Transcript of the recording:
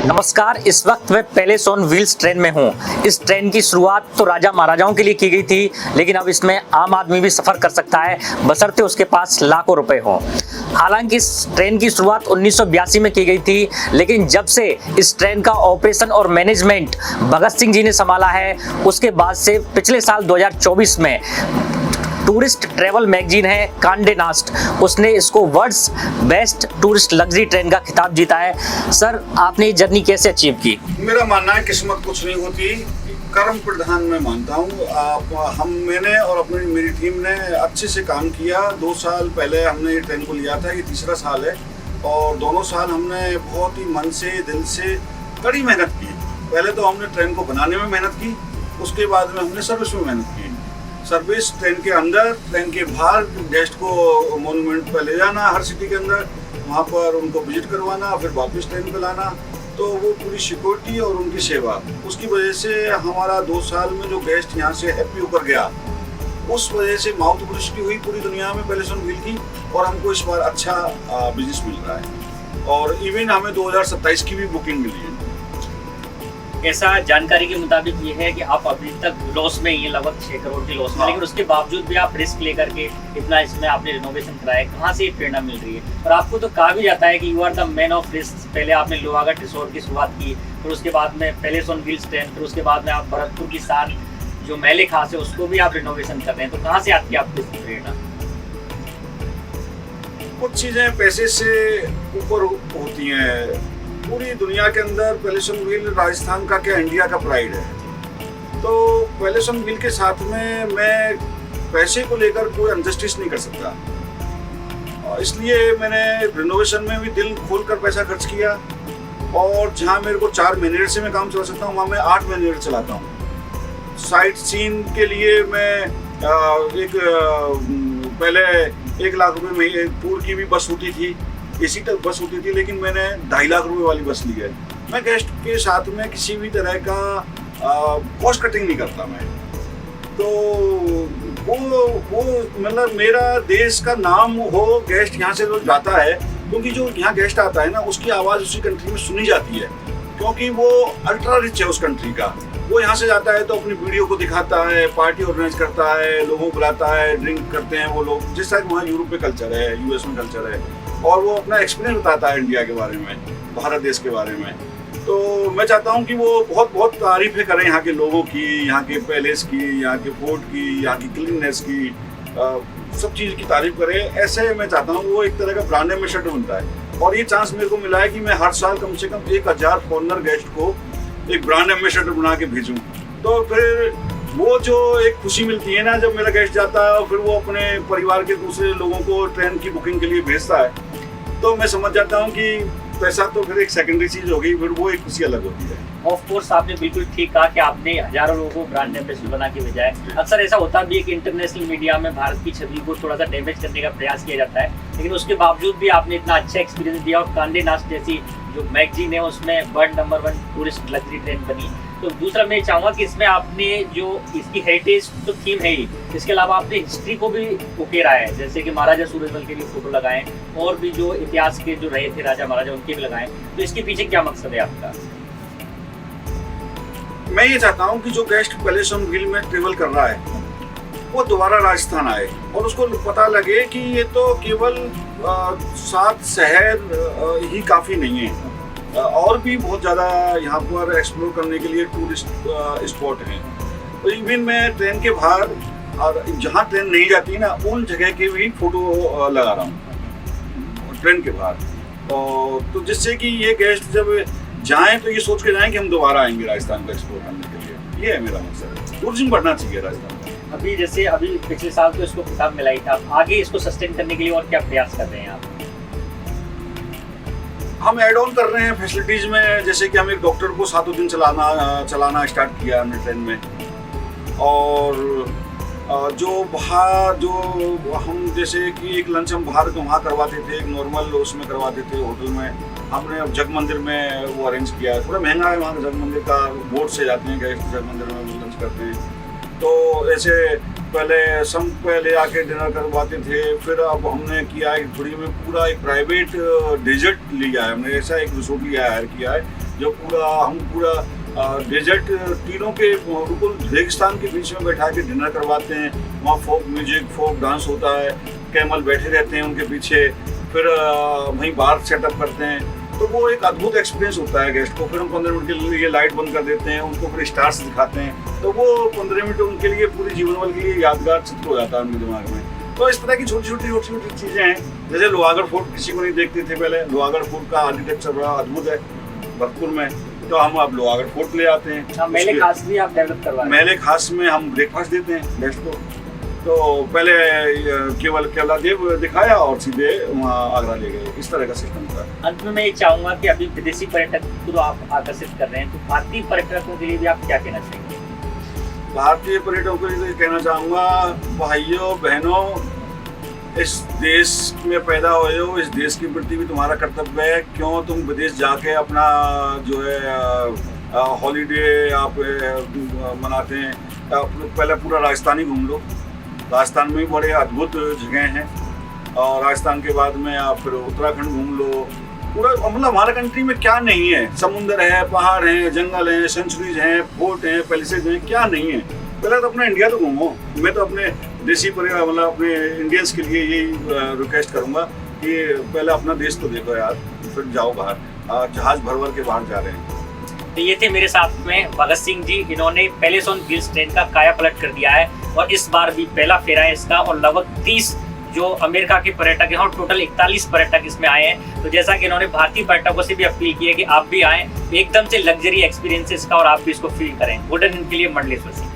नमस्कार। इस वक्त मैं पैलेस ऑन व्हील्स ट्रेन में हूँ। इस ट्रेन की शुरुआत तो राजा महाराजाओं के लिए की गई थी, लेकिन अब इसमें आम आदमी भी सफर कर सकता है, बशर्ते उसके पास लाखों रुपए हों। हालांकि इस ट्रेन की शुरुआत 1982 में की गई थी, लेकिन जब से इस ट्रेन का ऑपरेशन और मैनेजमेंट भगत सिंह जी ने संभाला है, उसके बाद से पिछले साल 2024 में टूरिस्ट ट्रैवल मैगजीन है कांडे नास्ट, उसने इसको world's best tourist luxury train का खिताब जीता है। सर, आपने ये जर्नी कैसे अचीव की? मेरा मानना है किस्मत कुछ नहीं होती, कर्म प्रधान मैं मानता हूँ। मैंने और मेरी टीम ने अच्छे से काम किया। 2 साल पहले हमने ये ट्रेन को लिया था, ये तीसरा साल है, और दोनों साल हमने बहुत ही मन से दिल से कड़ी मेहनत की। पहले तो हमने ट्रेन को बनाने में मेहनत की, उसके बाद में हमने सर्विस में मेहनत की। सर्विस ट्रेन के अंदर, ट्रेन के बाहर गेस्ट को मोन्यूमेंट पर ले जाना, हर सिटी के अंदर वहाँ पर उनको विजिट करवाना, फिर वापस ट्रेन पे लाना, तो वो पूरी सिक्योरिटी और उनकी सेवा, उसकी वजह से हमारा 2 साल में जो गेस्ट यहाँ से हैप्पी होकर गया, उस वजह से माउथ पब्लिसिटी हुई पूरी दुनिया में पैलेस ऑन व्हील की, और हमको इस बार अच्छा बिजनेस मिल रहा है, और इवन हमें 2027 की भी बुकिंग मिली है। ऐसा जानकारी के मुताबिक ये है कि आप अभी तक लॉस में, ये लगभग 6 करोड़ के लॉस में, लेकिन उसके बावजूद भी आप रिस्क लेकर के इतना इसमें आपने रिनोवेशन कराया, कहाँ से ये प्रेरणा मिल रही है? और आपको तो कहा भी जाता है कि you are the man of risk. पहले आपने लोहागढ़ रिसोर्ट की शुरुआत की, फिर उसके बाद में पैलेस ऑन व्हील्स ट्रेन, फिर उसके बाद में आप भरतपुर की शान जो महल खास है उसको भी आप रिनोवेशन कर रहे हैं, तो कहाँ से आती है आपको इसकी प्रेरणा? कुछ चीज़ें पैसे से ऊपर होती हैं। पूरी दुनिया के अंदर पैलेस ऑन व्हील राजस्थान का क्या, इंडिया का प्राइड है। तो पैलेस ऑन व्हील के साथ में मैं पैसे को लेकर कोई अनजस्टिस नहीं कर सकता, और इसलिए मैंने रिनोवेशन में भी दिल खोलकर पैसा खर्च किया, और जहाँ मेरे को 4 मिनट से मैं काम चला सकता हूँ, वहाँ मैं 8 मिनट चलाता हूँ। साइट सीन के लिए मैं पहले 1 लाख रुपए में टूर की भी बस होती थी, एसी तक बस होती थी, लेकिन मैंने 2.5 लाख रुपए वाली बस ली है। मैं गेस्ट के साथ में किसी भी तरह का कॉस्ट कटिंग नहीं करता मैं। तो वो मतलब मेरा देश का नाम हो, गेस्ट यहाँ से जो जाता है, क्योंकि जो यहाँ गेस्ट आता है ना, उसकी आवाज़ उसी कंट्री में सुनी जाती है, क्योंकि वो अल्ट्रा रिच है उस कंट्री का। वो यहाँ से जाता है तो अपनी वीडियो को दिखाता है, पार्टी ऑर्गेनाइज करता है, लोगों को बुलाता है, ड्रिंक करते हैं वो लोग, जिस तरह वहाँ यूरोप में कल्चर है, यूएस में कल्चर है, और वो अपना एक्सपीरियंस बताता है इंडिया के बारे में, भारत देश के बारे में। तो मैं चाहता हूँ कि वो बहुत बहुत तारीफें करें यहाँ के लोगों की, यहाँ के पैलेस की, यहाँ के फोर्ट की, यहाँ की क्लीननेस की, सब चीज़ की तारीफ करें। ऐसे मैं चाहता हूँ वो एक तरह का ब्रांड एम्बेसडर बनता है, और ये चांस मेरे को मिला है कि मैं हर साल कम से कम 1000 फॉरेनर गेस्ट को एक ब्रांड एम्बेसडर बना के भेजूँ। तो फिर वो जो एक खुशी मिलती है ना, जब मेरा गेस्ट जाता है और फिर वो अपने परिवार के दूसरे लोगों को ट्रेन की बुकिंग के लिए भेजता है, तो मैं समझ जाता हूँ कि पैसा तो फिर एक सेकेंडरी चीज हो गई, फिर वो एक खुशी अलग होती है। ऑफ कोर्स आपने बिल्कुल ठीक कहा कि आपने हजारों लोगों को ब्रांड एम्बेसडर बना के भेजा है। अक्सर ऐसा होता भी है कि इंटरनेशनल मीडिया में भारत की छवि को थोड़ा सा डैमेज करने का प्रयास किया जाता है, लेकिन उसके बावजूद भी आपने इतना अच्छा एक्सपीरियंस दिया, और कांडे नास्ट जैसी जो मैगजीन है उसमें world number 1 tourist luxury train बनी। तो दूसरा मैं चाहूँगा कि इसमें आपने जो इसकी हेरिटेज तो थीम है ही, इसके अलावा आपने हिस्ट्री को भी उकेरा है, जैसे कि महाराजा सूरजमल के भी फोटो लगाए, और भी जो इतिहास के जो रहे थे राजा महाराजा उनके भी लगाए। तो इसके पीछे क्या मकसद है आपका? मैं ये चाहता हूँ कि जो गेस्ट पैलेस ऑन व्हील में ट्रेवल कर रहा है वो दोबारा राजस्थान आए, और उसको पता लगे कि ये तो केवल 7 शहर ही काफ़ी नहीं है, और भी बहुत ज़्यादा यहाँ पर एक्सप्लोर करने के लिए टूरिस्ट स्पॉट हैं। तो इवन मैं ट्रेन के बाहर, और जहाँ ट्रेन नहीं जाती ना, उन जगह के भी फोटो लगा रहा हूँ ट्रेन के बाहर, तो जिससे कि ये गेस्ट जब जाएं तो ये सोच के जाएं कि हम दोबारा आएंगे राजस्थान को एक्सप्लोर करने के लिए। ये है मेरा मकसद, टूरिज्म बढ़ना चाहिए राजस्थान में। अभी पिछले साल तो इसको खिताब मिला ही था, आगे इसको सस्टेन करने के लिए और क्या प्रयास कर रहे हैं आप? हम ऐड ऑन कर रहे हैं फैसिलिटीज़ में, जैसे कि हम एक डॉक्टर को 7 दिन चलाना स्टार्ट किया हमने ट्रेन में, और जो बाहर जो हम जैसे कि एक लंच हम बाहर तो वहाँ करवाते थे, एक नॉर्मल उसमें करवाते थे होटल में, हमने अब जग मंदिर में वो अरेंज किया है। थोड़ा महंगा है वहाँ का जग मंदिर का, बोट से जाते हैं गेस्ट, जग मंदिर में लंच करते हैं। तो ऐसे पहले आके डिनर करवाते थे, फिर अब हमने किया है थोड़ी में पूरा एक प्राइवेट डेजर्ट लिया है हमने, ऐसा एक रिसोर्ट लिया है, हायर किया है, जो पूरा डेजर्ट तीनों के बिल्कुल रेगिस्तान के बीच में बैठा के डिनर करवाते हैं। वहाँ फोक म्यूजिक, फोक डांस होता है, कैमल बैठे रहते हैं उनके पीछे, फिर वहीं बार सेटअप करते हैं। तो वो एक अद्भुत एक्सपीरियंस होता है गेस्ट को। फिर हम 15 मिनट के लिए लाइट बंद कर देते हैं, उनको फिर स्टार्स दिखाते हैं। तो वो 15 मिनट उनके लिए पूरी जीवन भर के लिए यादगार चित्र हो जाता है उनके दिमाग में। तो इस तरह की छोटी छोटी चीज़ें हैं। जैसे लोहागढ़ फोर्ट किसी को नहीं देखते थे पहले, लोहागढ़ फोर्ट का आर्किटेक्चर बड़ा अद्भुत है भरतपुर में, तो हम अब लोहागढ़ फोर्ट ले आते हैं। मेले खास भी आप डेवलप करवा रहे हैं। मेले खास में हम ब्रेकफास्ट देते हैं गेस्ट को। तो पहले केवल केवलादेव दिखाया और सीधे वहाँ आगरा ले गए, इस तरह का सिस्टम था। अंत में मैं ये चाहूंगा कि अभी विदेशी पर्यटक को तो आप आकर्षित कर रहे हैं, तो भारतीय पर्यटकों के लिए भी आप क्या कहना चाहेंगे? भारतीय पर्यटकों के लिए कहना चाहूँगा, भाइयों बहनों, इस देश में पैदा हुए हो, इस देश के प्रति भी तुम्हारा कर्तव्य है। क्यों तुम विदेश जाके अपना जो है हॉलीडे आप मनाते हैं? पहले पूरा राजस्थान ही घूम लो। राजस्थान में भी बड़े अद्भुत जगह हैं, और राजस्थान के बाद में आप फिर उत्तराखंड घूम लो। पूरा मतलब हमारे कंट्री में क्या नहीं है? समुंदर है, पहाड़ हैं, जंगल हैं, सेंचुरीज हैं, फोर्ट हैं, पैलेसेज हैं, क्या नहीं है? पहले तो अपना इंडिया तो घूमो। मैं तो अपने देसी परिवार मतलब अपने इंडियंस के लिए यही रिक्वेस्ट करूँगा कि पहले अपना देश तो देखो यार, फिर जाओ बाहर। जहाज भर भर के बाहर जा रहे हैं। तो ये थे मेरे साथ में भगत सिंह जी, इन्होंने पैलेस ऑन व्हील्स ट्रेन का काया पलट कर दिया है, और इस बार भी पहला फेरा है इसका, और लगभग 30 जो अमेरिका के पर्यटक हैं और टोटल 41 पर्यटक इसमें आए हैं। तो जैसा कि इन्होंने भारतीय पर्यटकों से भी अपील की है कि आप भी आएँ, एकदम से लग्जरी एक्सपीरियंस इसका, और आप भी इसको फील करें। गुड के लिए मंडलेश्वर सिंह।